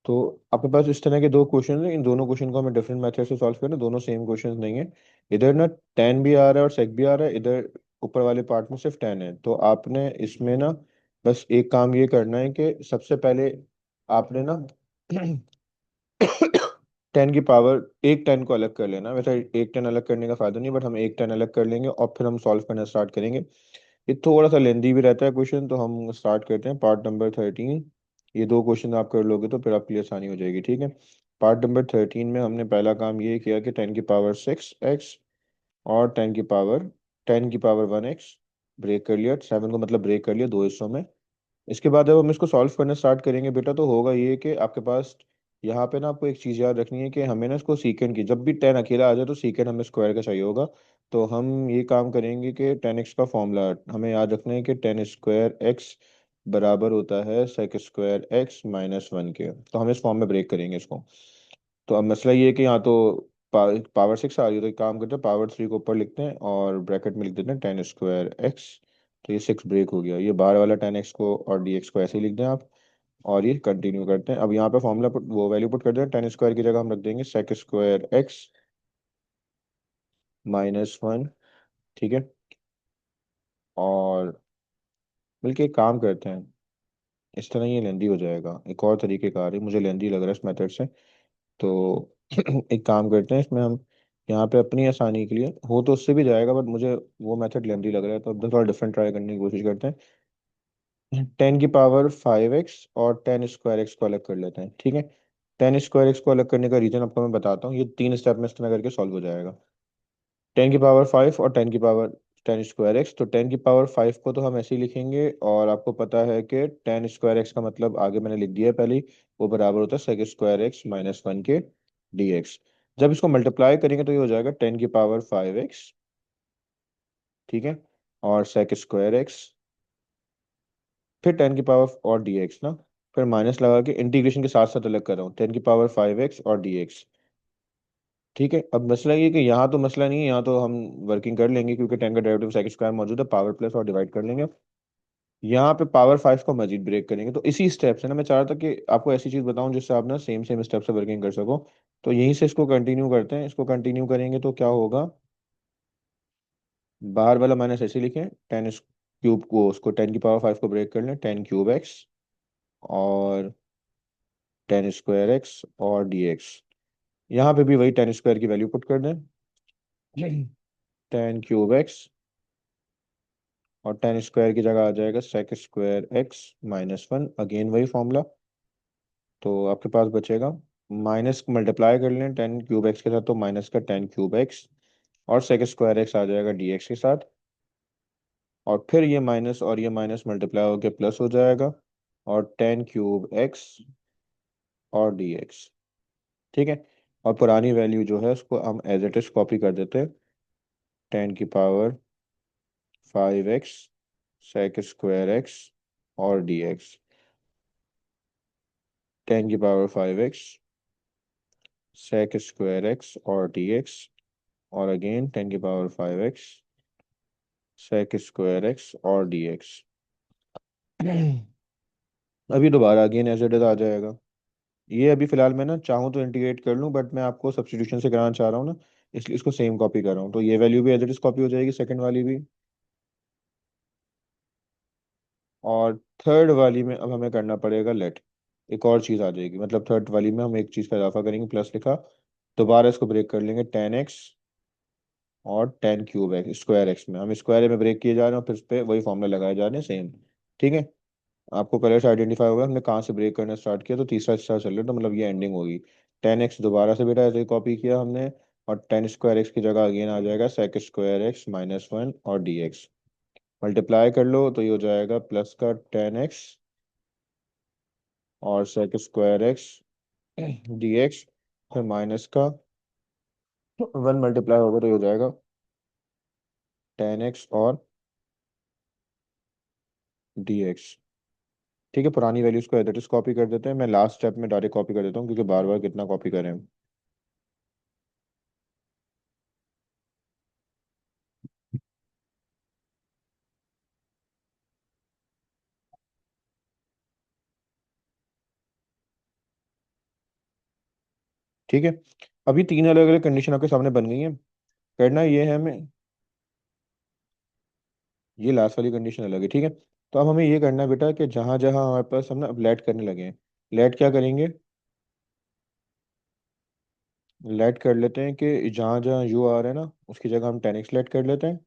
तो आपके पास इस तरह के दो क्वेश्चन हैं, इन दोनों क्वेश्चन को हमें डिफरेंट मेथड से सॉल्व करना है, दोनों सेम क्वेश्चन नहीं है। इधर ना टेन भी आ रहा है और सेक भी आ रहा है, इधर ऊपर वाले पार्ट में सिर्फ टेन है। तो आपने इसमें ना बस एक काम ये करना है कि सबसे पहले आपने ना टेन की पावर एक टेन को अलग कर लेना। वैसे एक टेन अलग करने का फायदा नहीं, बट हम एक टेन अलग कर लेंगे और फिर हम सॉल्व करना स्टार्ट करेंगे। ये थोड़ा सा लेंदी भी रहता है क्वेश्चन, तो हम स्टार्ट करते हैं पार्ट नंबर 13। ये दो क्वेश्चन आप कर लोगे तो फिर आपके लिए आसानी हो जाएगी, ठीक है। पार्ट नंबर 13 में हमने पहला काम ये किया कि टेन की पावर 6x और टेन की पावर 1x ब्रेक कर लिया, 7 को मतलब ब्रेक कर लिया दो हिस्सों में। इसके बाद जब हम इसको सॉल्व करना स्टार्ट करेंगे बेटा, तो होगा ये कि आपके पास यहाँ पे ना आपको एक चीज़ याद रखनी है कि हमें ना इसको सीकेंड की, जब भी टेन अकेला आ जाए तो सीकेंड हमें स्क्वायर का चाहिए होगा। तो हम ये काम करेंगे कि टेन एक्स का फॉर्मूला हमें याद रखना है कि टेन स्क्वायर एक्स बराबर होता है sec square x minus one के। तो हम इस फॉर्म में ब्रेक करेंगे इसको। तो अब मसला ये है कि यहाँ तो पावर 6 आ रही है, तो एक काम करते हैं पावर 3 को ऊपर लिखते हैं और ब्रैकेट में लिख देते हैं टेन स्क्वायर एक्स। तो ये 6 ब्रेक हो गया, ये बाहर वाला टेन एक्स को और डी एक्स को ऐसे ही लिख दें आप। और ये कंटिन्यू करते हैं। अब यहाँ पे फॉर्मूला पुट वो वैल्यू पुट कर दें, टेन स्क्वायर की जगह हम रख देंगे sec square x minus one, ठीक है। और मिलके एक काम करते हैं, इस तरह ये लेंदी हो जाएगा, एक और तरीके का आ रही मुझे लेंदी लग रहा है इस मेथड से। तो एक काम करते हैं, इसमें हम यहाँ पे अपनी आसानी के लिए हो तो उससे भी जाएगा, बट मुझे वो मेथड लेंदी लग रहा है, तो अब थोड़ा डिफरेंट ट्राई करने की कोशिश करते हैं। टेन की पावर 5x और टेन स्क्वायर एक्स को अलग कर लेते हैं, ठीक है। टेन स्क्वायर एक्स को अलग करने का रीजन आपको मैं बताता हूँ, ये तीन स्टेप में इस तरह करके सॉल्व हो जाएगा। टेन की पावर 5 और टेन की पावर टेन स्क्वायर एक्स। तो टेन की पावर 5 को तो हम ऐसे ही लिखेंगे, और आपको पता है कि टेन स्क्वायर एक्स का मतलब आगे मैंने लिख दिया है पहले ही, वो बराबर होता है sec square x minus one के डी एक्स। जब इसको मल्टीप्लाई करेंगे तो ये हो जाएगा टेन की पावर 5x, ठीक है, और सेक स्क्वायर एक्स, फिर टेन की पावर और डी एक्स ना, फिर माइनस लगा के इंटीग्रेशन के साथ साथ अलग कर रहा हूँ, टेन की पावर 5x और डी एक्स, ठीक है। अब मसला ये है कि यहाँ तो मसला नहीं है, यहाँ तो हम वर्किंग कर लेंगे क्योंकि टेन का डेरिवेटिव सेकंड स्क्वायर मौजूद है, पावर प्लस और डिवाइड कर लेंगे। यहाँ पे पावर 5 को मजीद ब्रेक करेंगे। तो इसी स्टेप से ना मैं चाह रहा था कि आपको ऐसी चीज़ बताऊं जिससे आप ना सेम सेम स्टेप से वर्किंग कर सको। तो यहीं से इसको कंटिन्यू करते हैं, इसको कंटिन्यू करेंगे तो क्या होगा, बाहर वाला माइनस ऐसे लिखें, टेन क्यूब को उसको टेन की पावर 5 को ब्रेक कर लें, टेन क्यूब एक्स और टेन स्क्वायर एक्स और डी एक्स। यहाँ पे भी वही टेन स्क्वायर की वैल्यू पुट कर दें, टेन क्यूब एक्स, और टेन स्क्वायर की जगह आ जाएगा sec square x minus one, again वही फॉर्मूला। तो आपके पास बचेगा, माइनस मल्टीप्लाई कर लें टेन क्यूब एक्स के साथ, तो माइनस का टेन क्यूब एक्स और सेक स्क्वायर एक्स आ जाएगा डी एक्स के साथ, और फिर ये माइनस और ये माइनस मल्टीप्लाई होकर प्लस हो जाएगा, और टेन क्यूब एक्स और डी एक्स, ठीक है। और पुरानी वैल्यू जो है उसको हम एज इट इज कॉपी कर देते हैं, टेन की power 5x sec square x और डी एक्स, टेन की power 5x sec square x और डी एक्स, और अगेन टेन की power 5x sec square x और डी एक्स। अभी दोबारा अगेन एज इट इज आ जाएगा। ये अभी फिलहाल मैं ना चाहूँ तो इंटीग्रेट कर लूँ, बट मैं आपको सब्स्टिट्यूशन से कराना चाह रहा हूँ ना, इसलिए इसको सेम कॉपी कर रहा हूँ। तो ये वैल्यू भी एज इट इज कॉपी हो जाएगी, सेकंड वाली भी। और थर्ड वाली में अब हमें करना पड़ेगा लेट, एक और चीज़ आ जाएगी, मतलब थर्ड वाली में हम एक चीज़ का इजाफा करेंगे, प्लस लिखा, दोबारा इसको ब्रेक कर लेंगे टेन एक्स और ten cube x square x में, हम स्क्वायर में ब्रेक किए जा रहे हैं और फिर उस पर वही फॉर्मूला लगाए जा रहे हैं सेम, ठीक है। आपको कलर से आइडेंटिफाई होगा हमने कहाँ से ब्रेक करना स्टार्ट किया, तो तीसरा हिस्सा चल रहा है, तो मतलब ये एंडिंग होगी। टेन एक्स दोबारा से बेटा ऐसे ही कॉपी किया हमने, और टेन स्क्वायर एक्स की जगह अगेन आ जाएगा sec square x minus one और डी एक्स। मल्टीप्लाई कर लो तो ये हो जाएगा प्लस का टेन एक्स और sec square x d x, फिर माइनस का वन मल्टीप्लाई होगा तो ये हो जाएगा टेन एक्स और डी एक्स, ठीक है। पुरानी वैल्यूज को एडिट कॉपी कर देते हैं, मैं लास्ट स्टेप में डायरेक्ट कॉपी कर देता हूँ क्योंकि बार बार कितना कॉपी करें। ठीक है। अभी तीन अलग अलग कंडीशन आपके सामने बन गई है। करना ये है हमें, ये लास्ट वाली कंडीशन अलग है, ठीक है। तो अब हमें ये करना है बेटा कि जहां जहां हमारे पास हम ना अब लेट करने लगे हैं, लेट क्या करेंगे, लेट कर लेते हैं कि जहां जहां यू आ रहा है ना उसकी जगह हम 10x लेट कर लेते हैं।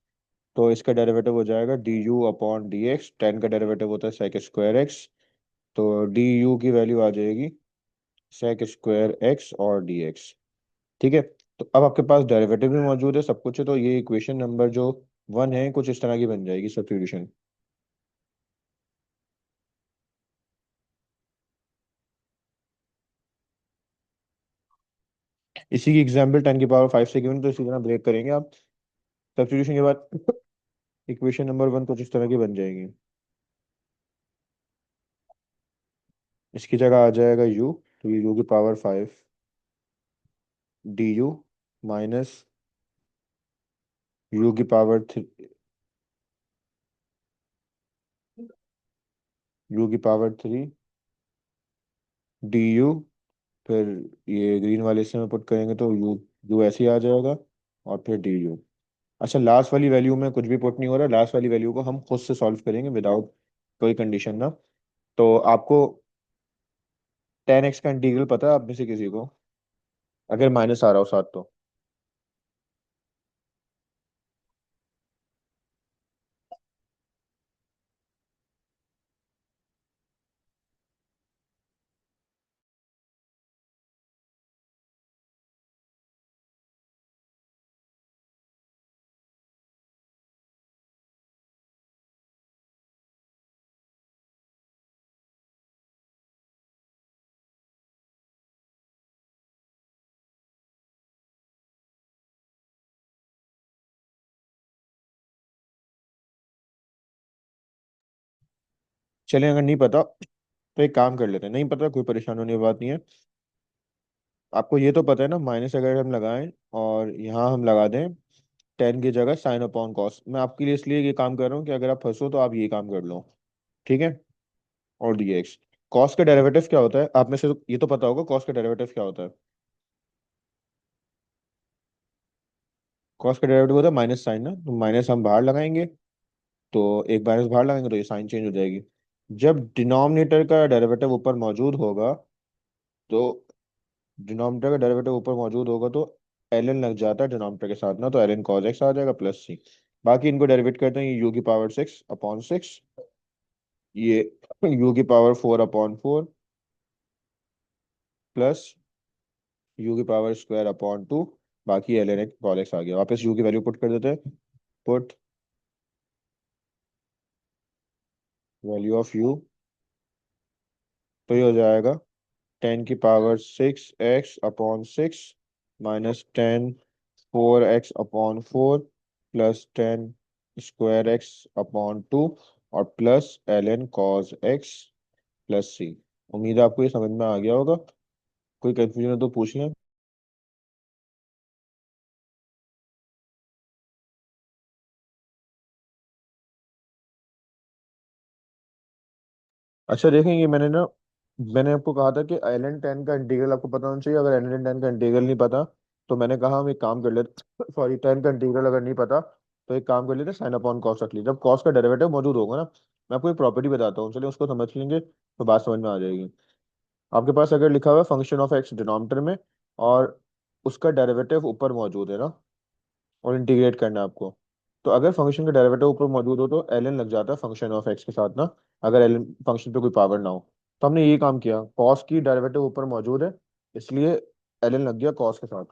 तो इसका डेरिवेटिव हो जाएगा D you upon D x, 10 का डेरिवेटिव होता है सेक स्क्वायर एक्स। तो डी यू की वैल्यू आ जाएगी सेक स्क्वायर एक्स और डी एक्स। ठीक है। तो अब आपके पास डेरिवेटिव भी मौजूद है, सब कुछ है, तो ये इक्वेशन नंबर जो वन है कुछ इस तरह की बन जाएगी सब्स्टिट्यूशन। इसी की एग्जाम्पल 10 की पावर 5 से गिवन, तो इसी तरह ब्रेक करेंगे आप सब्स्टिट्यूशन के बाद। इक्वेशन नंबर वन कुछ इस तरह की बन जाएगी। इसकी जगह आ जाएगा यू, तो ये u की power 5 D you minus u की पावर 3, u की पावर 3 डी यू, फिर ये ग्रीन वाले से में पुट करेंगे तो यू, यू ऐसे ही आ जाएगा, और फिर डी यू। अच्छा, लास्ट वाली वैल्यू में कुछ भी पुट नहीं हो रहा, लास्ट वाली वैल्यू को हम खुद से सॉल्व करेंगे विदाउट कोई कंडीशन ना। तो आपको 10x का इंटीग्रल पता है आप में से किसी को, अगर माइनस आ रहा हो साथ तो। चलिए, अगर नहीं पता तो एक काम कर लेते हैं, नहीं पता कोई परेशान होने की बात नहीं है। आपको ये तो पता है ना, माइनस अगर हम लगाएं और यहाँ हम लगा दें 10 की जगह साइन अपॉन कॉस, मैं आपके लिए इसलिए ये काम कर रहा हूँ कि अगर आप फंसो तो आप ये काम कर लो। ठीक है। और डी एक्स, कॉस का डेरिवेटिव क्या होता है आप में से ये तो पता होगा, कॉस का डेरिवेटिव क्या होता है। कॉस का डेरिवेटिव होता है माइनस साइन ना, तो माइनस हम बाहर लगाएंगे, तो एक माइनस बाहर लगाएंगे तो ये साइन चेंज हो जाएगी। जब डिनोमिनेटर का डेरिवेटिव ऊपर मौजूद होगा तो डिनोमिनेटर का डेरिवेटिव ऊपर मौजूद होगा तो एल एन लग जाता है डिनोमिनेटर के साथ ना, तो एल एन कॉज एक्स आ जाएगा प्लस सी। बाकी इनको डेरिवेट करते हैं, u की पावर 6 अपॉन 6, ये u की पावर 4 अपॉन 4 प्लस u की पावर स्क्वायर अपॉन 2। बाकी एल एन कॉल एक्स आ गया, वापस u की वैल्यू पुट कर देते हैं। पुट वैल्यू ऑफ u, तो ये हो जाएगा 10 की power 6 x upon 6 minus 10 4 x upon 4 plus 10 square x upon 2 और plus L N cos X plus C. उम्मीद है आपको ये समझ में आ गया होगा, कोई कंफ्यूजन है तो पूछ लें। अच्छा देखें, ये मैंने आपको कहा था कि एल एन टेन का इंटीग्रल आपको पता होना चाहिए, अगर एल एन टेन का इंटीग्रल नहीं पता तो मैंने कहा हम एक काम कर लेते, सॉरी, टेन का इंटीग्रल अगर नहीं पता तो एक काम कर लेते, साइन अपॉन कॉस रख लीजिए, जब कॉस का डेरिवेटिव मौजूद होगा ना। मैं आपको एक प्रॉपर्टी बताता हूँ, चलिए उसको समझ लेंगे तो बात समझ में आ जाएगी। आपके पास अगर लिखा हुआ है फंक्शन ऑफ एक्स डिनोमिनेटर में, और उसका डेरिवेटिव ऊपर मौजूद है ना, और इंटीग्रेट करना है आपको, तो अगर फंक्शन का डेरिवेटिव ऊपर मौजूद हो तो एल एन लग जाता है फंक्शन ऑफ एक्स के साथ ना, अगर एल एन फंक्शन पे कोई पावर ना हो। तो हमने ये काम किया, कॉस की डेरिवेटिव ऊपर मौजूद है इसलिए एल एन लग गया कॉस के साथ।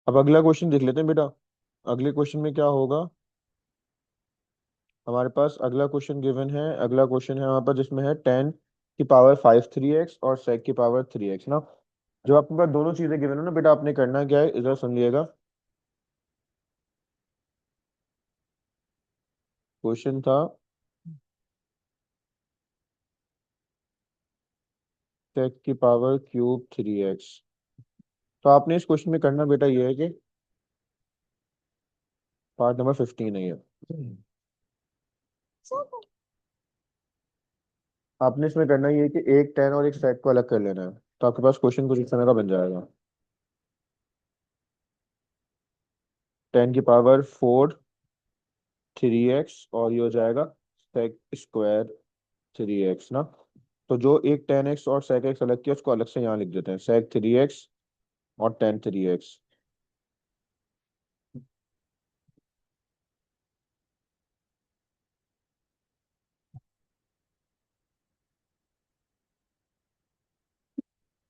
अब अगला क्वेश्चन देख लेते हैं बेटा। अगले क्वेश्चन में क्या होगा, हमारे पास अगला क्वेश्चन गिवन है, अगला क्वेश्चन है हमारे पास जिसमें है 10 की पावर 5 3x और सेक की पावर 3x ना। जो आपके पास दोनों चीजें गिवन है ना बेटा, आपने करना क्या है इधर सुन लिएगा। क्वेश्चन था टेक की पावर क्यूब 3x। तो आपने इस क्वेश्चन में करना बेटा ये है कि पार्ट नंबर 15 है ये। आपने इसमें करना ये है कि एक टेन और एक सेक को अलग कर लेना है। तो आपके पास क्वेश्चन कुछ इस तरह का बन जाएगा। टेन की पावर 4 3x और ये हो जाएगा सेक स्क्वायर 3x ना। तो जो एक 10x और सेक एक्स अलग किया उसको अलग से यहाँ लिख देते हैं, सेक 3x और टेन 3x।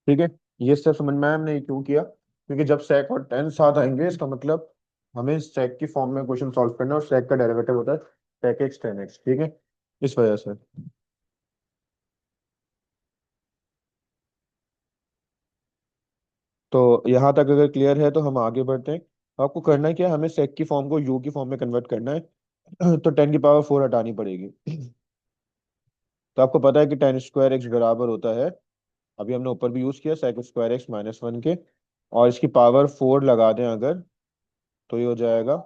ठीक है। ये स्टेप समझ में आया हमने ये क्यों किया, क्योंकि जब सेक और टेन साथ आएंगे इसका मतलब हमें सेक की फॉर्म में क्वेश्चन सॉल्व करना है और सेक का डेरिवेटिव होता है सेक एक्स 10x। ठीक है, इस वजह से। तो यहाँ तक अगर क्लियर है तो हम आगे बढ़ते हैं। आपको करना है क्या, हमें सेक की फॉर्म को यू की फॉर्म में कन्वर्ट करना है। तो 10 की पावर 4 हटानी पड़ेगी। तो आपको पता है कि 10 स्क्वायर एक्स बराबर होता है, अभी हमने ऊपर भी यूज किया, सेक स्क्वायर एक्स -1 के। और इसकी पावर 4 लगा दें अगर, तो ये हो जाएगा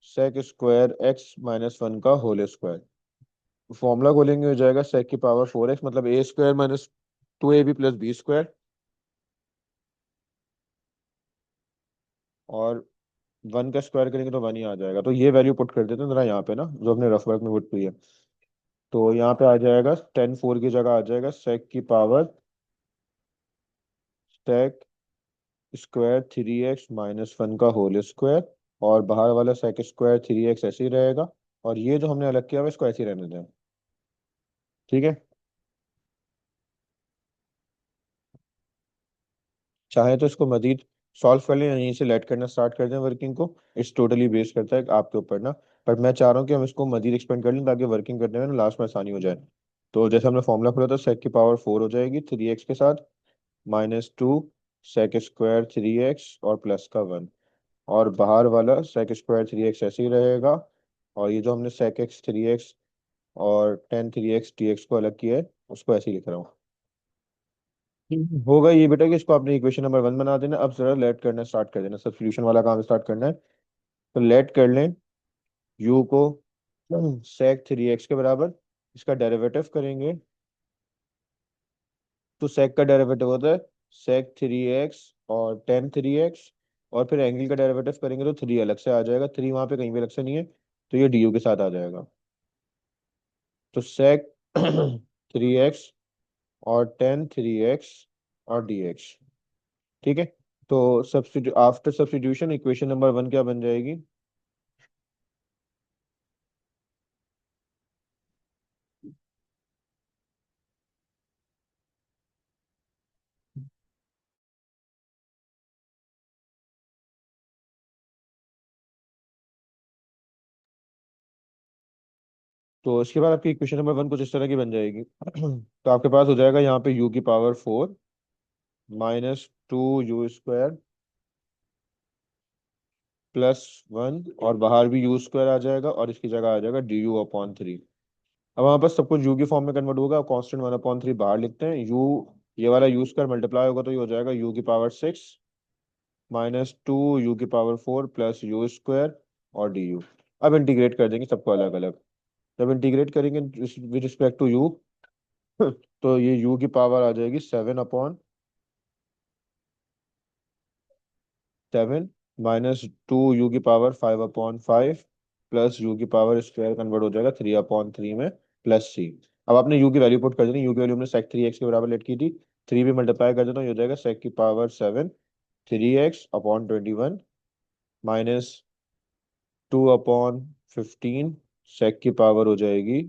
सेक स्क्वायर एक्स -1 का होल स्क्वायर। फॉर्मूला खोलेंगे हो जाएगा सेक की पावर 4x मतलब ए स्क्वायर -2ab + b स्क्वायर। और 1 का स्क्वायर करेंगे तो 1 ही आ जाएगा। तो ये वैल्यू पुट कर देते हैं जरा यहाँ पे ना, जो अपने रफ वर्क में पुट हुई है। तो यहाँ पे आ जाएगा 10 4 की जगह आ जाएगा सेक की पावर सेक स्क्वायर 3x - 1 का होल स्क्वायर। और बाहर वाला सेक स्क्वायर 3x ऐसे ही रहेगा। और ये जो हमने अलग किया हुआ है इसको ऐसे ही रहने दें। ठीक है। चाहे तो इसको मजीद सॉल्व कर लें या यहीं से लेट करना स्टार्ट कर दें वर्किंग को। इट्स टोटली बेस्ड करता है आपके ऊपर ना। पर मैं चाह रहा हूँ कि हम इसको मजीद एक्सपेंड कर लें ताकि वर्किंग करने में ना लास्ट में आसानी हो जाए। तो जैसे हमने फॉर्मूला खोला था, सेक की पावर 4 हो जाएगी 3x के साथ -2 सेक स्क्वायर 3x और प्लस का 1। और बाहर वाला सेक स्क्वायर 3x ऐसे ही रहेगा। और ये जो हमने सेक एक्स 3x और टेन 3x dx को अलग किया है उसको ऐसे ही लिख रहा हूँ। होगा ये बेटा कि इसको आपने इक्वेशन नंबर 1 बना देना। अब जरा लेट करना स्टार्ट कर देना, सब्स्टिट्यूशन वाला काम स्टार्ट करना है। तो लेट कर लें u को सेक 3x के बराबर। इसका डेरिवेटिव करेंगे तो सेक का डेरिवेटिव होता है सेक 3x और टेन 3x। और फिर एंगल का डेरिवेटिव करेंगे तो 3 अलग से आ जाएगा, 3 वहां पे कहीं भी अलग से नहीं है। तो ये डी यू के साथ आ जाएगा। तो सेक 3x और टेन 3x और dx। ठीक है। तो सब्स्टिट्यू आफ्टर सब्स्टिट्यूशन इक्वेशन नंबर 1 क्या बन जाएगी। तो इसके बाद आपकी इक्वेशन नंबर 1 कुछ इस तरह की बन जाएगी। तो आपके पास हो जाएगा यहाँ पे u की पावर 4 -2u² +1। और बाहर भी यू स्क्वायर आ जाएगा और इसकी जगह आ जाएगा du/3। अब हमारे पास सब कुछ u की फॉर्म में कन्वर्ट होगा। कांस्टेंट 1/3 बाहर लिखते हैं। u, ये वाला यू स्क्वायर मल्टीप्लाई होगा तो ये हो जाएगा u की पावर 6 -2 u की पावर 4 +u² और du। अब इंटीग्रेट कर देंगे सबको अलग अलग। जब इंटीग्रेट करेंगे विद रिस्पेक्ट टू u, तो ये u की पावर आ जाएगी 7/7 -2 u की पावर 5/5 +u की पावर स्क्वायर कन्वर्ट हो जाएगा 3/3 में +c। अब आपने u की वैल्यू पुट कर देनी। u की वैल्यू हमने सेक 3x के बराबर लेट की थी। 3 भी मल्टीप्लाई कर देता हूँ, ये हो जाएगा सेक की पावर 7 3x/21 -2/15 सेक की पावर हो जाएगी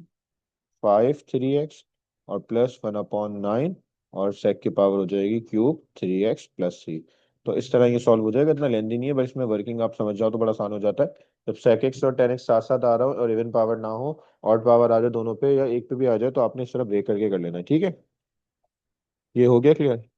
5 3x और +1/9 और सेक की पावर हो जाएगी क्यूब 3x + c। तो इस तरह ये सॉल्व हो जाएगा। इतना लेंदी नहीं है, बस इसमें वर्किंग आप समझ जाओ तो बड़ा आसान हो जाता है। जब सेक एक्स और टेन एक्स साथ साथ आ रहा हो और इवन पावर ना हो, ऑड पावर आ जाए दोनों पे या एक पे भी आ जाए, तो आपने इस तरह ब्रेक करके कर लेना है। ठीक है, ये हो गया क्लियर।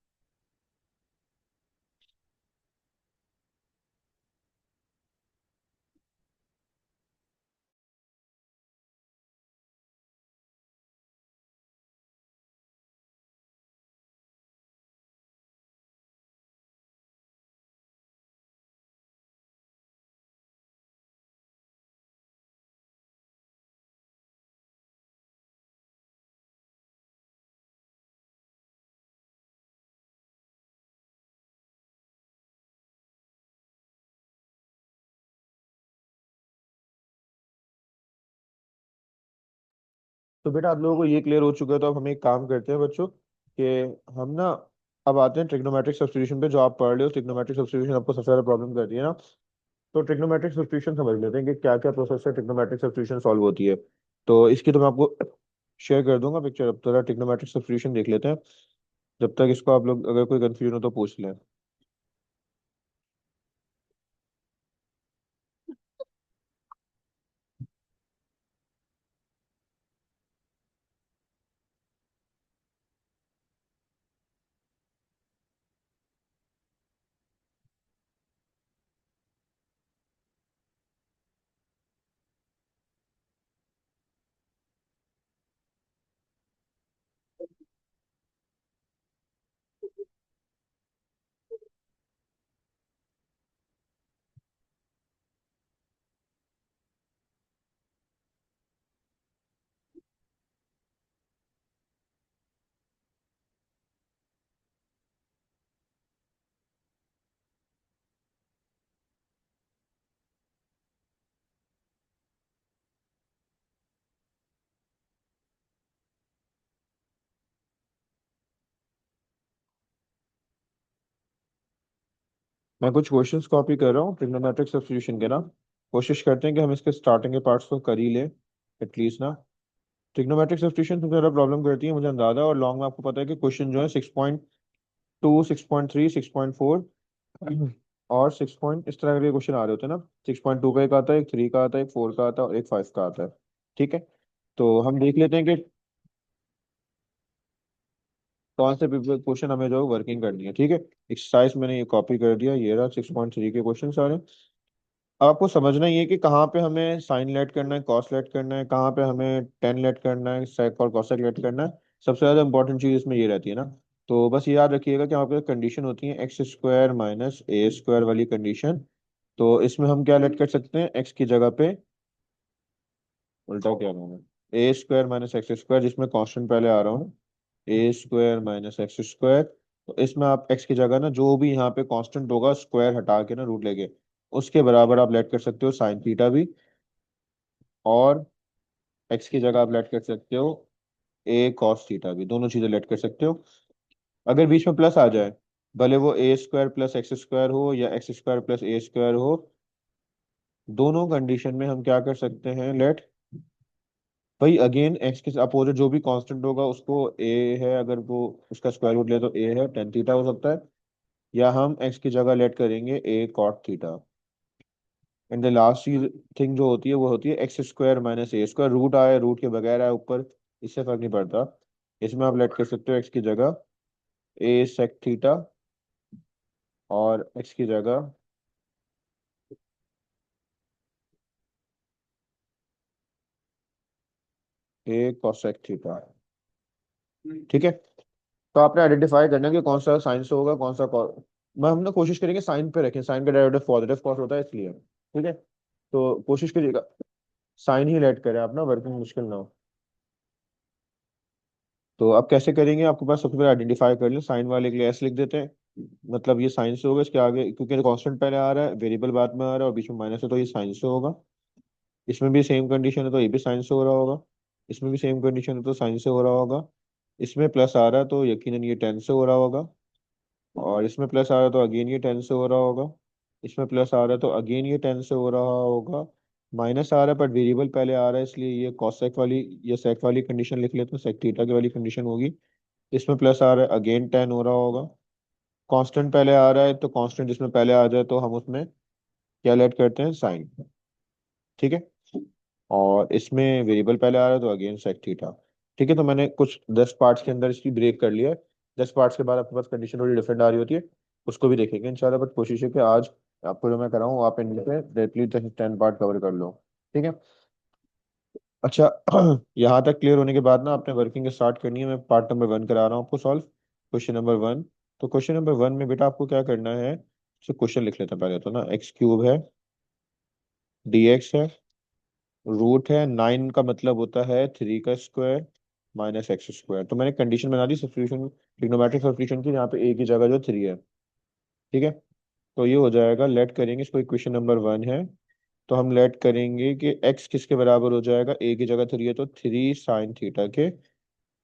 तो बेटा आप लोगों को ये क्लियर हो चुका है, तो अब हम एक काम करते हैं बच्चों कि हम ना अब आते हैं ट्रिग्नोमेट्रिक सब्स्टिट्यूशन पे, जो आप पढ़ रहे हो। ट्रिग्नोमेट्रिक सब्स्टिट्यूशन आपको सबसे ज्यादा प्रॉब्लम करती है ना। तो ट्रिग्नोमेट्रिक सब्स्टिट्यूशन समझ लेते हैं कि क्या क्या प्रोसेस से ट्रिग्नोमेट्रिक सब्स्टिट्यूशन सॉल्व होती है। तो इसकी तो मैं आपको शेयर कर दूंगा पिक्चर। अब जरा ट्रिग्नोमेट्रिक सब्स्टिट्यूशन देख लेते हैं। जब तक इसको आप लोग अगर कोई कंफ्यूजन हो तो पूछ लें। मैं कुछ क्वेश्चंस कॉपी कर रहा हूँ ट्रिग्नोमेट्रिक सब्स्टिट्यूशन के ना। कोशिश करते हैं कि हम इसके स्टार्टिंग के पार्ट्स को कर ही लें एटलीस्ट ना। ट्रिग्नोमेट्रिक सब्स्टिट्यूशन सबसे ज़्यादा प्रॉब्लम करती है मुझे अंदाजा, और लॉन्ग में आपको पता है कि क्वेश्चन जो है 6.2, 6.3, 6.4 और 6 इस तरह के क्वेश्चन आ रहे होते हैं ना। 6.2 का एक आता है, एक 3 का आता है, एक 4 का आता है और एक 5 का आता है। ठीक है। तो हम देख लेते हैं कि कौन से क्वेश्चन हमें जो वर्किंग करनी है। ठीक है। एक्सरसाइज मैंने ये कॉपी कर दिया, ये रहा 6.3 के क्वेश्चन सारे। अब आपको समझना ही है कि कहाँ पे हमें साइन लेट करना है, कॉस लेट करना है, कहाँ पे हमें टेन लेट करना है, सेक और कॉसेक लेट करना है। सबसे ज्यादा इंपॉर्टेंट चीज इसमें ये रहती है ना। तो बस ये याद रखिएगा कि यहाँ पे कंडीशन होती है X square minus A square वाली कंडीशन। तो इसमें हम क्या लेट कर सकते हैं, एक्स की जगह पे उल्टा क्या नाम है, ए स्क्वायर माइनस एक्स स्क्वायर, जिसमें कांस्टेंट पहले आ रहा हूँ, ए स्क्वायर माइनस एक्स स्क्वायर। तो इसमें आप एक्स की जगह ना जो भी यहाँ पे कांस्टेंट होगा स्क्वायर हटा के ना रूट लेके उसके बराबर आप लेट कर सकते हो साइन थीटा भी। और एक्स की जगह आप लेट कर सकते हो ए कॉस थीटा भी, दोनों चीजें लेट कर सकते हो। अगर बीच में प्लस आ जाए, भले वो ए स्क्वायर प्लस एक्स स्क्वायर हो या एक्स स्क्वायर प्लस ए स्क्वायर हो, दोनों कंडीशन में हम क्या कर सकते हैं लेट। भाई अगेन एक्स के अपोजिट जो भी कांस्टेंट होगा उसको ए है, अगर वो उसका स्क्वायर रूट ले तो ए है, टेन थीटा हो सकता है। या हम एक्स की जगह लेट करेंगे A cot theta. And the last चीज थिंग जो होती है वो होती है X square minus A square, root आए रूट के बगैर आए ऊपर, इससे फर्क नहीं पड़ता। इसमें आप लेट कर सकते हो एक्स की जगह ए सेक थीटा और एक्स की जगह ए कोसेक थीटा। ठीक है। तो आपने आइडेंटिफाई करना है कि कौन सा साइन से होगा कौन सा मैं हम ना कोशिश करेंगे साइन पे रखें, साइन का डेरिवेटिव पॉजिटिव कॉस होता है इसलिए। ठीक है। तो कोशिश करिएगा साइन ही लेट करें आप ना, वर्किंग मुश्किल ना हो। तो अब कैसे करेंगे, आपके पास सबसे पहले आइडेंटिफाई कर लें, साइन वाले के लिए एस लिख देते हैं। मतलब ये साइन से होगा, इसके आगे क्योंकि कांस्टेंट पहले आ रहा है, वेरिएबल बाद में आ रहा है और बीच में माइनस है, तो ये साइन से होगा। इसमें भी सेम कंडीशन है तो ये भी साइन से हो रहा होगा। इसमें भी सेम कंडीशन है तो साइन से हो रहा होगा। इसमें प्लस आ रहा है तो यकीनन ये टेन से हो रहा होगा। और इसमें प्लस आ रहा है तो अगेन ये टेन से हो रहा होगा। इसमें प्लस आ रहा है तो अगेन ये टेन से हो रहा होगा। माइनस आ रहा है पर वेरिएबल पहले आ रहा है इसलिए ये कॉसेक वाली या सेक वाली कंडीशन लिख लेते हैं, सेक थीटा की वाली कंडीशन होगी। इसमें प्लस आ रहा है अगेन टेन हो रहा होगा। कांस्टेंट पहले आ रहा है तो कांस्टेंट जिसमें पहले आ जाए तो हम उसमें क्या लेट करते हैं, साइन। ठीक है। और इसमें वेरिएबल पहले आ रहा है तो अगेन सेक थीटा। ठीक है। तो मैंने कुछ 10 पार्ट्स के अंदर इसकी ब्रेक कर लिया है। 10 पार्ट्स के बाद आपके पास कंडीशन थोड़ी डिफरेंट आ रही होती है, उसको भी देखेंगे इंशाल्लाह। बट कोशिश है कि आज आपको जो मैं कराऊँ आप इनमें से डायरेक्टली 10 पार्ट कवर कर लो। ठीक है। अच्छा यहाँ तक क्लियर होने के बाद ना आपने वर्किंग स्टार्ट करनी है। मैं पार्ट नंबर 1 करा रहा हूँ आपको सॉल्व, क्वेश्चन नंबर 1। तो क्वेश्चन नंबर 1 में बेटा आपको क्या करना है, तो क्वेश्चन लिख लेते हैं पहले तो ना। एक्स क्यूब है, डी एक्स है, रूट है 9 का मतलब होता है 3 का स्क्वायर माइनस एक्स स्क्वायर। तो मैंने कंडीशन बना दी सब्स्टिट्यूशन, ट्रिग्नोमेट्रिक सब्स्टिट्यूशन की, यहाँ पे ए की जगह जो 3 है। ठीक है। तो ये हो जाएगा, लेट करेंगे इसको, इक्वेशन नंबर 1 है। तो हम लेट करेंगे कि एक्स किसके बराबर हो जाएगा, ए की जगह 3 है तो 3 sin थीटा के।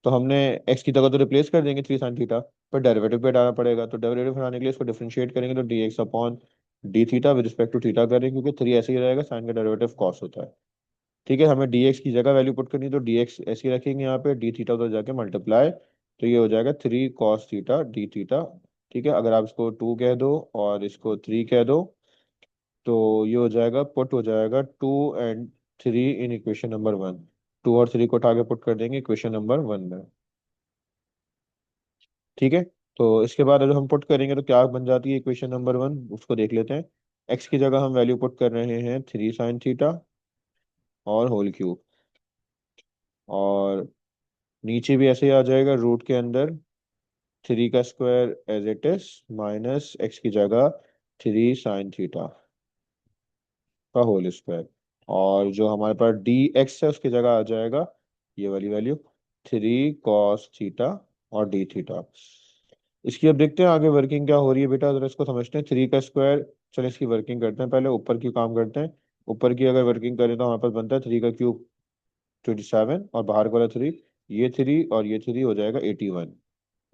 तो हमने एक्स की जगह तो रिप्लेस कर देंगे 3 sin थीटा, पर डेरिवेटिव पे डालना पड़ेगा। तो डेरिवेटिव हटाने के लिए इसको डिफरेंशिएट करेंगे तो dx upon d theta with respect to theta करेंगे, क्योंकि 3 ऐसे ही रहेगा, साइन का डेरिवेटिव कॉस होता है। ठीक है, हमें dx की जगह वैल्यू पुट करनी है, तो dx ऐसे ही रखेंगे यहाँ पे, डी थीटा उधर जाके मल्टीप्लाई, तो ये हो जाएगा 3 cos थीटा डी थीटा। ठीक है, अगर आप इसको 2 कह दो और इसको 3 कह दो, तो ये हो जाएगा, पुट हो जाएगा 2 and 3 इन इक्वेशन नंबर 1। 2 और 3 को उठा के पुट कर देंगे इक्वेशन नंबर 1 में। ठीक है, तो इसके बाद अगर हम पुट करेंगे तो क्या बन जाती है इक्वेशन नंबर 1, उसको देख लेते हैं। एक्स की जगह हम वैल्यू पुट कर रहे हैं 3 sin थीटा और होल क्यूब, और नीचे भी ऐसे ही आ जाएगा, रूट के अंदर 3 का square as it is minus x की जगह 3 sin थीटा का होल स्क्वायर, और जो हमारे पास डी एक्स है उसकी जगह आ जाएगा ये वाली वैल्यू 3 cos थीटा और डी थीटा। इसकी अब देखते हैं आगे वर्किंग क्या हो रही है बेटा, जरा इसको समझते हैं। 3 का स्क्वायर, चलो इसकी वर्किंग करते हैं, पहले ऊपर की काम करते हैं। ऊपर की अगर वर्किंग करें तो हमारे पास बनता है 3 का क्यूब 27, और बाहर वाला 3, ये 3 और ये 3 हो जाएगा 81।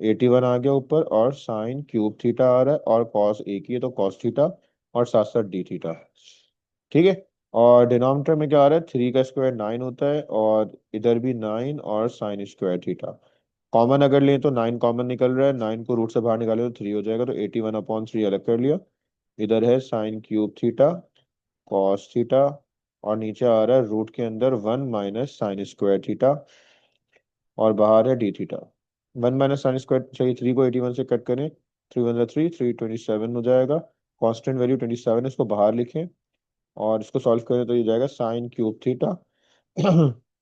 81 आ गया ऊपर, और साइन क्यूब थीटा आ रहा है, और कॉस एक ही है तो कॉस थीटा, और साथ साथ डी थीटा। ठीक है, और डिनोमिनेटर में क्या आ रहा है, 3 का स्क्वायर 9 होता है, और इधर भी 9 और साइन स्क्वायर थीटा। कॉमन अगर लें तो 9 कॉमन निकल रहा है, 9 को रूट से बाहर निकाले तो 3 हो जाएगा, तो 81/3 अलग कर लिया। इधर है sine cube theta cos theta, और नीचे आ रहा है रूट के अंदर 1 माइनस साइन स्क्वायर थीटा, और बाहर है D theta. 1 minus sine square चाहिए, 3 को 81 से कट करें, 3 × 1 = 3, 327 हो जाएगा। कांस्टेंट वैल्यू 27, इसको बाहर लिखें और इसको सॉल्व करें तो ये जाएगा sine cube theta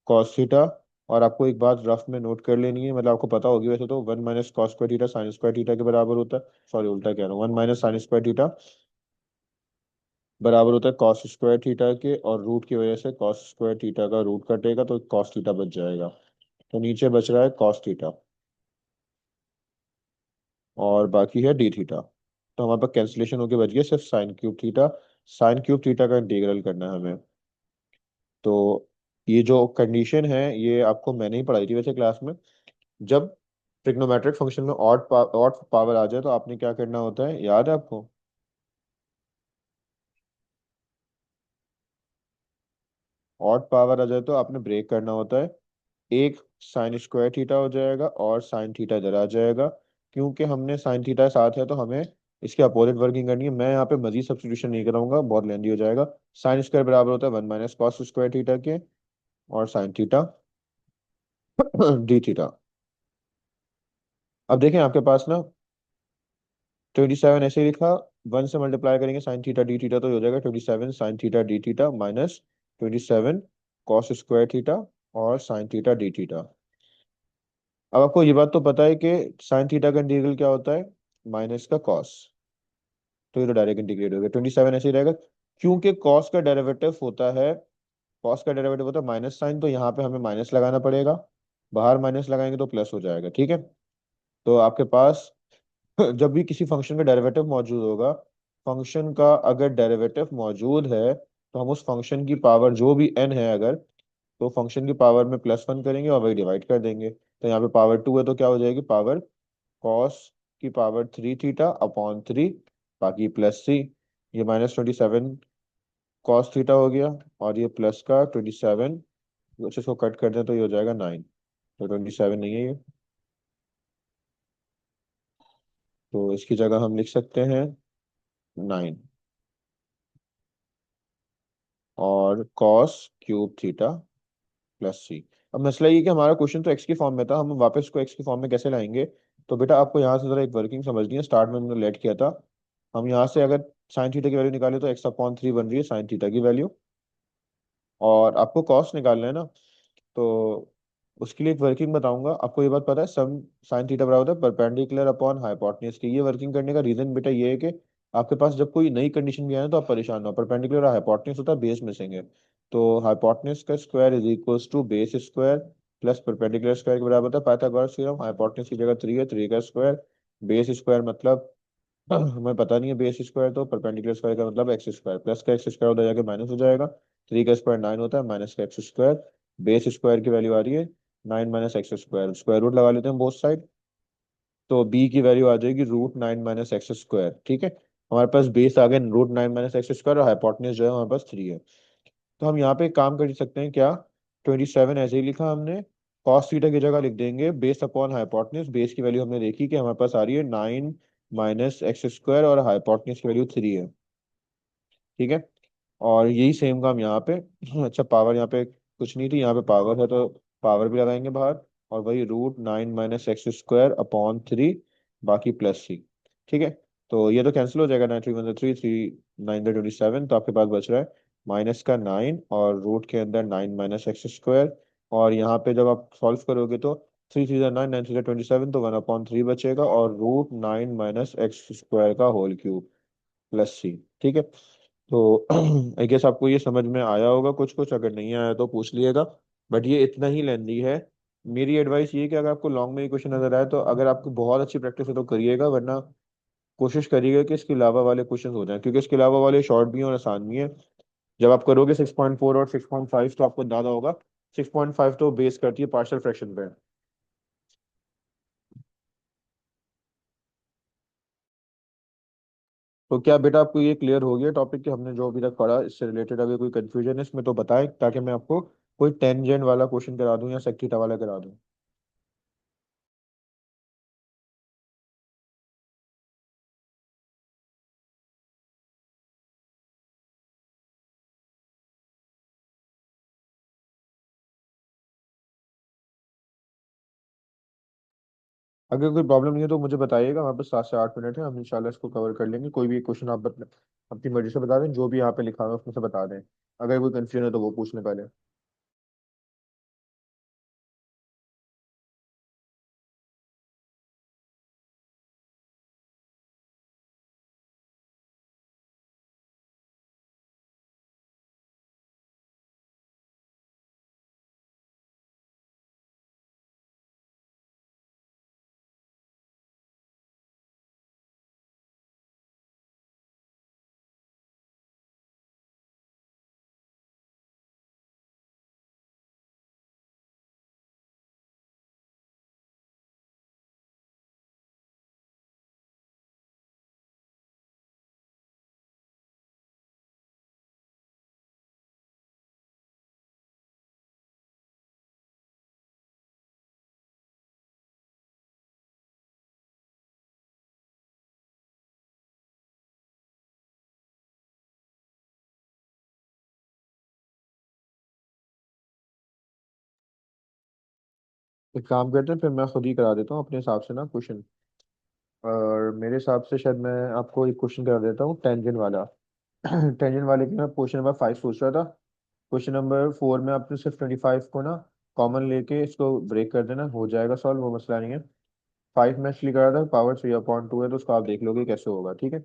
cos theta. और आपको एक बात रफ में नोट कर लेनी है, मतलब आपको पता होगी वैसे तो, 1 minus cos square theta sine square theta के बराबर होता है, सॉरी उल्टा कह रहा हूँ, 1 माइनस साइन स्क्वायर थीटा बराबर होता है कॉस स्क्वायर थीटा के, और रूट की वजह से कॉस स्क्वायर थीटा का रूट कटेगा तो कॉस थीटा बच जाएगा। तो नीचे बच रहा है कॉस थीटा, और बाकी है डी थीटा। तो हमारे पास कैंसिलेशन होके बच गया सिर्फ sine cube theta. Sine cube theta का इंटीग्रल करना है हमें। तो ये जो कंडीशन है ये आपको मैंने ही पढ़ाई थी वैसे क्लास में। जब ट्रिग्नोमेट्रिक फंक्शन में ऑड पावर आ जाए तो आपने क्या करना होता है, याद है आपको? ऑड पावर आ जाए तो आपने ब्रेक करना होता है। एक साइन स्क्वायर थीटा हो जाएगा और साइन थीटा इधर आ जाएगा। क्योंकि हमने साइन थीटा साथ है तो हमें इसके अपोजिट वर्किंग करनी है। मैं यहाँ पे मजीद सब्स्टिट्यूशन नहीं कराऊंगा, बहुत लेंदी हो जाएगा। साइन स्क्वायर बराबर होता है 1 माइनस कॉस स्क्वायर थीटा के, और साइन थीटा डी थीटा। अब देखें आपके पास ना 27 ऐसे ही लिखा, 1 से मल्टीप्लाई करेंगे साइन थीटा डी थीटा, तो ये हो जाएगा 27 sin theta D theta minus 27 cos square theta और साइन थीटा डी थीटा। अब आपको ये बात तो पता है कि साइन थीटा का इंटीग्रल क्या होता है, माइनस का कॉस। तो ये तो डायरेक्ट इंटीग्रेट हो गया, 27 ऐसे ही रहेगा। क्योंकि कॉस का डेरिवेटिव होता है, कॉस का डेरिवेटिव होता है माइनस साइन, तो यहाँ पे हमें माइनस लगाना पड़ेगा, बाहर माइनस लगाएंगे तो प्लस हो जाएगा। ठीक है, तो आपके पास जब भी किसी फंक्शन का डेरिवेटिव मौजूद होगा, फंक्शन का अगर डेरिवेटिव मौजूद है तो हम उस फंक्शन की पावर जो भी n है अगर, तो फंक्शन की पावर में +1 करेंगे और वही डिवाइड कर देंगे। तो यहाँ पे पावर 2 है तो क्या हो जाएगी, पावर कॉस की पावर 3 थीटा/3, बाकी +c, ये -27 कॉस थीटा हो गया, और ये प्लस का 27, कुछ इसको कट कर दें तो ये हो जाएगा 9। तो 27 नहीं है ये, तो इसकी जगह हम लिख सकते हैं 9, और कॉस क्यूब थीटा +c। अब मसला ये कि हमारा क्वेश्चन तो एक्स की फॉर्म में था, हम वापस को एक्स की फॉर्म में कैसे लाएंगे? तो बेटा आपको यहाँ से जरा एक वर्किंग समझनी है, स्टार्ट में हमने लेट किया था। हम यहाँ से अगर साइन थीटा की वैल्यू निकाले तो x/3 बन रही है साइन थीटा की वैल्यू, और आपको कॉस निकालना है ना, तो उसके लिए एक वर्किंग बताऊंगा। आपको ये बात पता है, सम साइन थीटा बराबर होता है परपेंडिकुलर अपॉन हाइपोटेन्यूज की। ये वर्किंग करने का रीजन बेटा ये है कि आपके पास जब कोई नई कंडीशन भी आए ना तो आप परेशान ना हो। परपेंडिकुलर हाइपोटेन्यूज होता है, बेस मिसिंग है, तो हाइपोटेन्यूज का square is equals to base square plus perpendicular square के बराबर होता है पाइथागोरस थ्योरम। हाइपोटेन्यूज की जगह 3 है, 3 का स्क्वायर, बेस स्क्वायर मतलब हमें पता नहीं है बेस स्क्वायर, तो परपेंडिकुलर स्क्वायर का मतलब एक्स स्क्वायर, प्लस का एक्स स्क्वायर उधर जाके माइनस हो जाएगा, 3 का स्क्वायर 9 होता है, माइनस का एक्स स्क्वायर, बेस स्क्वायर की वैल्यू आ रही है 9 - एक्स स्क्वायर, स्क्वायर रूट लगा लेते हैं बोथ साइड, तो बी की वैल्यू आ जाएगी √9 - एक्स स्क्वायर। ठीक है, हमारे पास बेस आ गया √9 - एक्स स्क्वायर और हाइपोटेन्यूज जो है हमारे पास 3 है। तो हम यहाँ पे एक काम कर सकते हैं क्या, 27 ऐसे ही लिखा हमने, कॉस थीटा की जगह लिख देंगे बेस अपॉन हाइपोटेन्यूज, बेस की वैल्यू हमने देखी कि हमारे पास आ रही है 9 - एक्स स्क्वायर और हाइपोटेन्यूज की वैल्यू 3 है। ठीक है, और यही सेम काम यहाँ पे। अच्छा, पावर यहाँ पे कुछ नहीं थी, यहाँ पे पावर है तो पावर भी लगाएंगे बाहर, और वही √9 - एक्स स्क्वायर अपॉन 3, बाकी प्लस सी। ठीक है, तो ये तो कैंसिल हो जाएगा, 9 3 1 3, 3 9 27, तो आपके पास बच रहा है -का 9 और रूट के अंदर 9 - एक्स स्क्वायर, और यहाँ पे जब आप सॉल्व करोगे तो 3 3 9, 9 3 27, तो 1/3 बचेगा, और √9 - एक्स स्क्वायर का होल क्यूब प्लस सी। ठीक है, तो आई गेस आपको ये समझ में आया होगा कुछ कुछ, अगर नहीं आया तो पूछ लिएगा, बट ये इतना ही लेंदी है। मेरी एडवाइस ये है कि अगर आपको लॉन्ग में ये क्वेश्चन नजर आए तो अगर आपको बहुत अच्छी प्रैक्टिस है तो करिएगा, वरना कोशिश करिएगा कि इसके अलावा वाले क्वेश्चन हो जाएं, क्योंकि इसके अलावा वाले शॉर्ट भी हैं और आसान भी हैं। जब आप करोगे 6.4 और 6.5 तो आपको अंदाजा होगा, 6.5 तो बेस करती है पार्शियल फ्रैक्शन पे। तो क्या बेटा आपको ये क्लियर हो गया टॉपिक कि हमने जो अभी तक पढ़ा, इससे रिलेटेड अगर कोई कंफ्यूजन है इसमें तो बताएं, ताकि मैं आपको कोई टेंजेंट वाला क्वेश्चन करा दूं या सेक थीटा वाला करा दूं। अगर कोई प्रॉब्लम नहीं है तो मुझे बताइएगा, हमारे पास 7 से 8 मिनट है, हम इंशाल्लाह इसको कवर कर लेंगे। कोई भी क्वेश्चन आप अपनी मर्जी से बता दें, जो भी यहाँ पे लिखा हुआ है उसमें से बता दें, अगर कोई कंफ्यूजन है तो वो पूछ लें पहले। एक काम करते हैं, फिर मैं खुद ही करा देता हूँ अपने हिसाब से ना क्वेश्चन, और मेरे हिसाब से शायद मैं आपको एक क्वेश्चन करा देता हूँ टेंजेंट वाला। टेंजेंट वाले की मैं क्वेश्चन नंबर 5 सोच रहा था। क्वेश्चन नंबर 4 में आपने सिर्फ 25 को ना कॉमन लेके इसको ब्रेक कर देना, हो जाएगा सॉल्व, वो मसला नहीं है। 5 में एक्चुअली करा था, पावर 3/2 है, तो उसको आप देख लोगे कैसे होगा। ठीक है,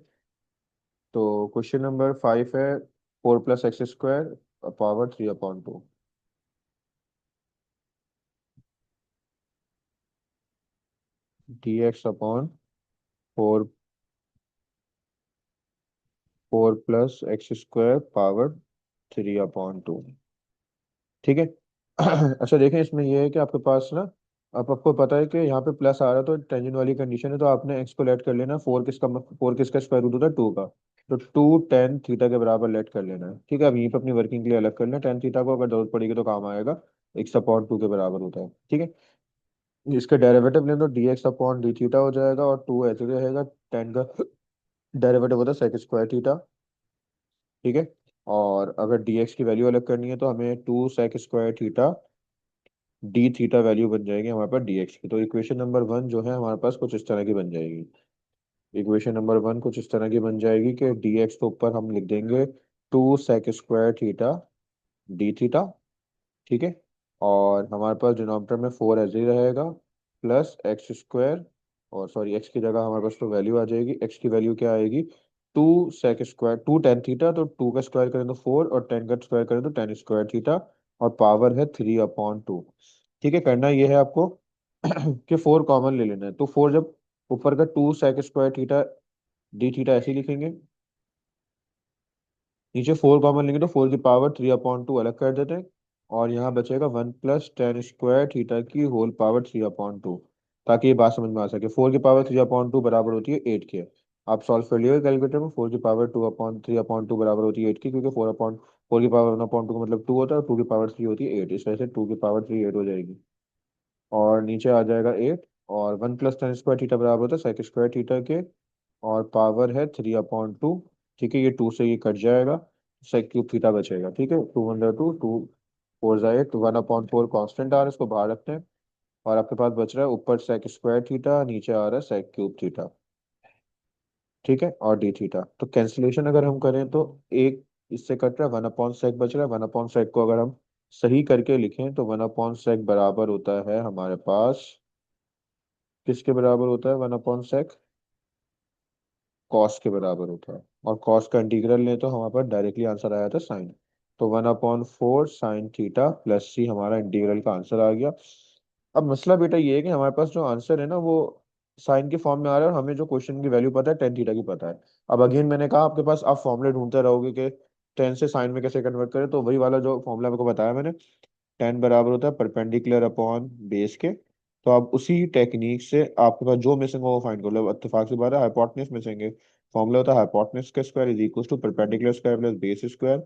तो क्वेश्चन नंबर 5 है 4 + x square power 3/2, dx/4, 4 + x square power 3/2। ठीक है। अच्छा देखें, इसमें यह है कि आपके पास ना, अब आपको पता है कि यहाँ पे प्लस आ रहा है तो टेंजेंट वाली कंडीशन है, तो आपने एक्स को लेट कर लेना, फोर किसका स्क्वायर रूट होता है 2 का, तो 2 tan थीटा के बराबर लेट कर लेना है। ठीक है, अब यहीं पे अपनी वर्किंग के लिए अलग कर लेना, tan थीटा को अगर जरूरत पड़ेगी तो काम आएगा, x/2 के बराबर होता है। ठीक है, इसका डेरिवेटिव लें तो dx/d थीटा हो जाएगा, और 2 ऐसे रहेगा, tan का डेरिवेटिव होता है sec² थीटा। ठीक है, और अगर dx की वैल्यू अलग करनी है तो हमें 2 sec² theta d theta value बन जाएगी हमारे पास dx की। तो इक्वेशन नंबर 1 जो है हमारे पास कुछ इस तरह की बन जाएगी। इक्वेशन नंबर 1 कुछ इस तरह की बन जाएगी कि dx के ऊपर हम लिख देंगे 2 sec² थीटा d थीटा। ठीक है, और हमारे पास डिनोमिनेटर में 4 ऐसे ही रहेगा, प्लस एक्स स्क्वायर, और सॉरी एक्स की जगह हमारे पास तो वैल्यू आ जाएगी, एक्स की वैल्यू क्या आएगी, 2 sec², 2 tan थीटा, तो 2 का स्क्वायर करें तो 4, और 10 का स्क्वायर करें तो tan² थीटा, और पावर है 3/2। ठीक है, करना ये है आपको कि 4 कॉमन ले लेना है, तो 4 जब ऊपर का 2 sec² थीटा डी थीटा ऐसे ही लिखेंगे। नीचे फोर कॉमन लेंगे तो 4 की पावर 3/2 अलग कर देते हैं। और यहाँ बचेगा 1 + tan² थीटा की होल पावर 3/2, ताकि ये बात समझ में आ सके। 4 की पावर 3/2 बराबर होती है 8 के। आप सॉल्व कर लियोगे कैलकुलेटर में। 4 की पावर 2/3/2 बराबर होती है 8 की, क्योंकि 4 की पावर 1/2 का मतलब 2 होता है, और 2 की पावर 3 होती है 8। इस वजह से 2 की पावर 3 8 हो जाएगी। और नीचे आ जाएगा 8। और 1 + tan² थीटा बराबर होता है sec² थीटा के। और पावर है 3/2। ठीक है, ये 2 से ये कट जाएगा। sec³ थीटा बचेगा। ठीक है, 2 × 2, 2 4 8, 1/4 कांस्टेंट आ रहा है, इसको बाहर रखते हैं। और आपके पास बच रहा है ऊपर sec² थीटा, नीचे आ रहा है sec³ थीटा। ठीक है, और डी थीटा। तो कैंसिलेशन अगर हम करें तो एक इससे कट रहा है, 1/sec बच रहा है। 1/sec को अगर हम सही करके लिखें तो 1/sec बराबर होता है हमारे पास, किसके बराबर होता है 1/sec? कॉस के बराबर होता है। और कॉस का इंटीग्रल लें तो हमारे पास डायरेक्टली आंसर आया था साइन। तो 1/4 sin थीटा + c हमारा इंटीग्रल का आंसर आ गया। अब मसला बेटा ये है कि हमारे पास जो आंसर है ना वो साइन के फॉर्म में आ रहा है, और हमें जो क्वेश्चन की वैल्यू पता है टेन थीटा की पता है। अब अगेन मैंने कहा आपके पास, आप फॉर्मूले ढूंढते रहोगे कि टेन से साइन में कैसे कन्वर्ट करें, तो वही वाला जो फॉर्मूला मेरे को बताया मैंने, टेन बराबर होता है परपेंडिकुलर अपॉन बेस के। तो आप उसी टेक्निक से आपके पास जो मिसिंग हो वो फाइंड कर लो। अब इत्तेफाक से बात है हाइपोटेन्यूज मिसिंग है। फॉर्मूला होता है हाइपोटेन्यूज का square is equal to perpendicular square plus base square.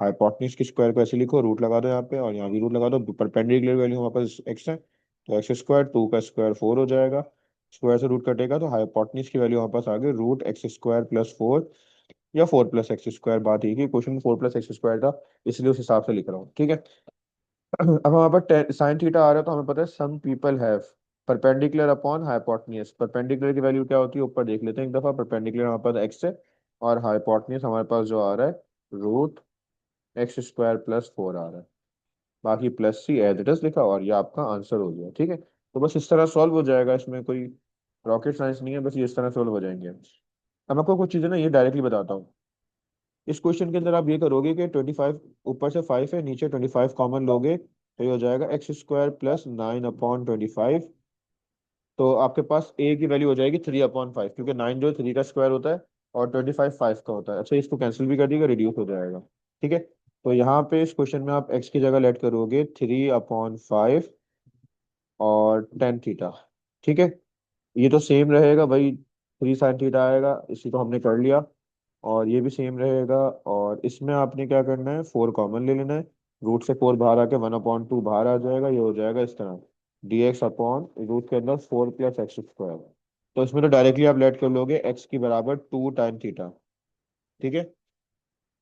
Hypotenuse की स्क्वायर को ऐसे लिखो, रूट लगा दो यहाँ पे, और यहाँ भी रूट लगा दो। परपेंडिकुलर वैल्यू हमारे पास एक्स है, तो x², 2 का स्क्वायर 4 हो जाएगा। स्क्वायर से रूट कटेगा तो हाइपोटेन्यूज की वैल्यू हमारे पास आ गई √x² + 4, या 4 + x²। बात ये है कि क्वेश्चन में 4 + x² था, इसलिए उस हिसाब से लिख रहा हूँ। ठीक है। अब हमारे पास साइन थीटा आ रहा है, तो हमें पता है some people have perpendicular upon hypotenuse. Perpendicular की वैल्यू क्या होती है ऊपर देख लेते हैं एक दफा। परपेंडिकुलर हमारे पास एक्स है, और हाइपोटेन्यूज हमारे पास जो आ रहा है √x² + 4 आ रहा है। बाकी +c एज इट इज लिखा, और ये आपका आंसर हो गया। ठीक है, तो बस इस तरह सॉल्व हो जाएगा। इसमें कोई रॉकेट साइंस नहीं है, बस ये इस तरह सॉल्व हो जाएंगे। अब आपको कुछ चीज़ें ना ये डायरेक्टली बताता हूँ। इस क्वेश्चन के अंदर आप ये करोगे कि 25 ऊपर से 5 है, नीचे 25 कॉमन लोगे, तो ये हो जाएगा x² + 9/25। तो आपके पास a की वैल्यू हो जाएगी 3/5, क्योंकि 9 जो है 3 का स्क्वायर होता है, और 25 5 का होता है। अच्छा, इसको कैंसिल भी कर दिएगा, रिड्यूस हो जाएगा। ठीक है, तो यहाँ पे इस क्वेश्चन में आप x की जगह लेट करोगे 3/5 और टेन थीटा। ठीक है, ये तो सेम रहेगा भाई, 3 sin थीटा आएगा, इसी को हमने कर लिया। और ये भी सेम रहेगा। और इसमें आपने क्या करना है, 4 कॉमन ले लेना है। रूट से 4 बाहर आके 1/2 बाहर आ जाएगा, ये हो जाएगा इस तरह, dx अपॉन रूट के अंदर 4 + x²। तो इसमें तो डायरेक्टली आप लेट कर लोगे x की बराबर 2 tan थीटा। ठीक है,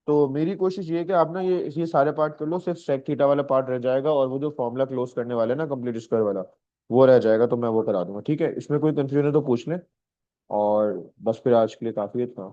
तो मेरी कोशिश ये है कि आप ना ये सारे पार्ट कर लो, सिर्फ सेक थीटा वाला पार्ट रह जाएगा, और वो जो फॉर्मूला क्लोज करने वाले ना कंप्लीट स्क्वायर वाला, वो रह जाएगा, तो मैं वो करा दूंगा। ठीक है, इसमें कोई कंफ्यूजन है तो पूछ लें। और बस फिर आज के लिए काफी है, था।